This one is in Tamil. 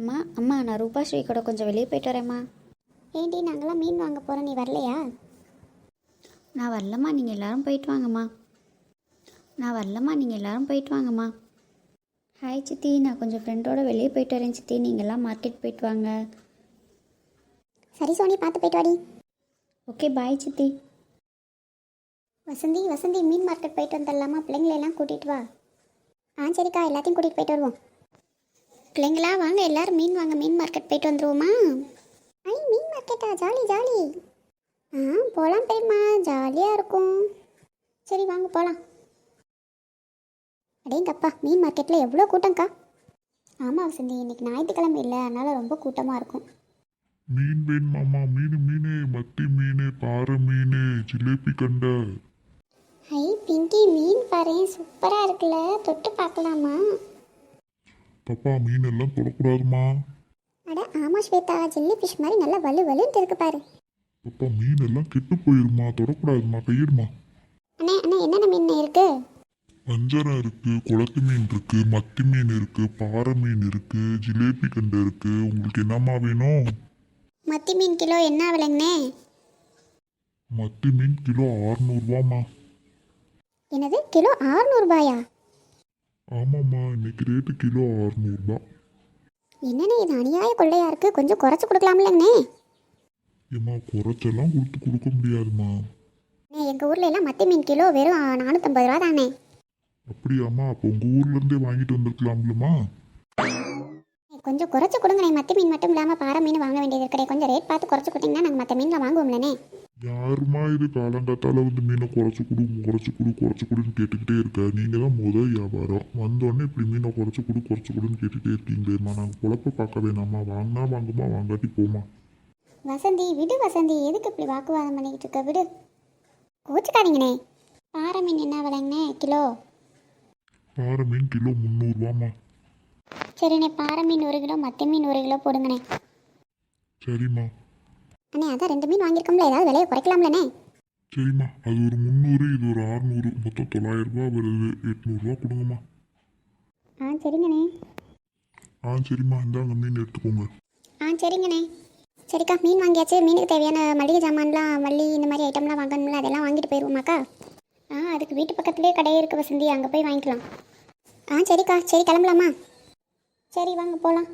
அம்மா அம்மா நான் ரூபாஸ்ரீ கூட கொஞ்சம் வெளியே போயிட்டு வரேம்மா. ஏண்டி நாங்களாம் மீன் வாங்க போகிறோம், நீ வரலையா? நான் வரலம்மா, நீங்கள் எல்லோரும் போயிட்டு வாங்கம்மா. நான் வரலம்மா, நீங்கள் எல்லோரும் போயிட்டு வாங்கம்மா. ஹாய் சித்தி, நான் கொஞ்சம் ஃப்ரெண்டோட வெளியே போயிட்டு வரேன் சித்தி, நீங்கள்லாம் மார்க்கெட் போயிட்டு வாங்க. சரி சோனி, பார்த்து போயிட்டு வாடி. ஓகே பாய் சித்தி. வசந்தி வசந்தி, மீன் மார்க்கெட் போயிட்டு வந்துடலாமா? பிள்ளைங்களெல்லாம் கூட்டிகிட்டு வா. சரிக்கா, எல்லாத்தையும் கூட்டிகிட்டு போயிட்டு வருவோம். பிள்ளைங்களா வாங்க, எல்லோரும் மீன் வாங்க, மீன் மார்க்கெட் போயிட்டு வந்துடுவோமா? மீன் மார்க்கெட்டா? Jolly jolly. போகலாம் பெரியம்மா, ஜாலியாக இருக்கும். சரி வாங்க போகலாம். அடேங்கப்பா, மீன் மார்க்கெட்டில் எவ்வளோ கூட்டம்க்கா. ஆமாம் வசந்தி, இன்னைக்கு ஞாயிற்றுக்கிழமை இல்லை, அதனால் ரொம்ப கூட்டமாக இருக்கும். மீன் வேணுமாம்மா? மீன் மத்தி மீன், பாறை மீன், ஜிலேபி கண்டை. பிங்கி, மீன் பாரு சூப்பராக இருக்குல்ல, தொட்டு பார்க்கலாமா? பாப்பா மீன் எல்லாம் தொடக்கூடாதுமா. அட ஆமாம் ஸ்வேதா, ஜெல்லி ஃபிஷ் மாதிரி நல்லா வலு வலுன்னு இருக்கு பாரு. பாப்பா மீன் எல்லாம் கெட்டு போயிருமா, தொடக்கூடாதுமா, கையிடுமா. அண்ணே அண்ணே, என்னென்ன மீன் இருக்கு? வஞ்சரம் இருக்கு, குளத்து மீன் இருக்கு, மத்தி மீன் இருக்கு, பாறை மீன் இருக்கு, ஜிலேபி கண்டை இருக்கு. உங்களுக்கு என்னம்மா வேணும்? மத்தி மீன் கிலோ என்ன விலைங்கண்ணே? மத்தி மீன் கிலோ 600 ரூபாம்மா. என்னது, கிலோ 600 ரூபாயா? ஆமாம்மா, இன்னைக்கு ரேட்டு கிலோ 600 ரூபா. என்னண்ணே இது அநியாய கொள்ளையா இருக்கு, கொஞ்சம் குறைச்சு கொடுக்கலாம்லங்கண்ணே. ஏம்மா குறைச்செல்லாம் கொடுக்க முடியாதுமா. எங்கள் ஊர்ல எல்லாம் மத்தி மீன் கிலோ வெறும் 450 ரூபா தானே. அப்படியாம்மா? அப்போ உங்கள் ஊர்லேருந்தே வாங்கிட்டு வந்திருக்கலாம்லம்மா. கொஞ்சம் குறைச்சு கொடுங்கண்ணே, மத்தி மீன் மட்டும் இல்லாமல் பாறை மீன் வாங்க வேண்டியது இருக்கிறே. கொஞ்சம் ரேட் பார்த்து குறைச்சு கொடுத்தீங்கன்னா நாங்கள் மற்ற மீனில் வாங்குவோம்லண்ணே. யாருமா இது காலங்காத்தால வந்து மீனை குறைச்சி கொடுன்னு கேட்டுக்கிட்டே இருக்க. நீங்கள் தான் முதல் வியாபாரம் வந்தோடனே இப்படி மீனை குறைச்சி கொடுன்னு கேட்டுகிட்டே இருக்கீங்களேம்மா. நாங்கள் குழப்ப பார்க்க வேணாம்மா. வாங்கினா வாங்குமா, வாங்காட்டி போமா. வசந்தி விடு வசந்தி, எதுக்கு இப்படி வாக்குவாதம் பண்ணிக்கிட்டு இருக்க, விடு. கோச்சுக்காதீங்கண்ணே. பாறை மீன் என்ன விலைங்கண்ணே கிலோ? பாறை மீன் கிலோ 300 ரூபாம்மா. சரிண்ணே, பாறை மீன் 1 கிலோ, மத்தி மீன் 1 கிலோ போடுங்கண்ணே. சரிம்மா. அண்ணே அதான் 2 மீன் வாங்கியிருக்கோம்ல, ஏதாவது விலையை குறைக்கலாம்லண்ணே. சரிம்மா, அது ஒரு 300, இது ஒரு 600, மொத்தம் 900 ரூபா வருது. 800 ரூபா கொடுங்கம்மா. சரிங்கண்ணே. சரிம்மா, இந்தாங்க மீன் எடுத்துக்கோங்க. சரிங்கண்ணே. சரிக்கா, மீன் வாங்கியாச்சு. மீனுக்கு தேவையான மளிகை சாமான்லாம், மல்லி இந்த மாதிரி ஐட்டம்லாம் வாங்கணும்ல, அதெல்லாம் வாங்கிட்டு போயிடுவோமாக்கா? அதுக்கு வீட்டு பக்கத்துலேயே கடை இருக்குது வசந்தி, அங்கே போய் வாங்கிக்கலாம். சரிக்கா, சரி கிளம்பலாமா? சரி வாங்க போகலாம்.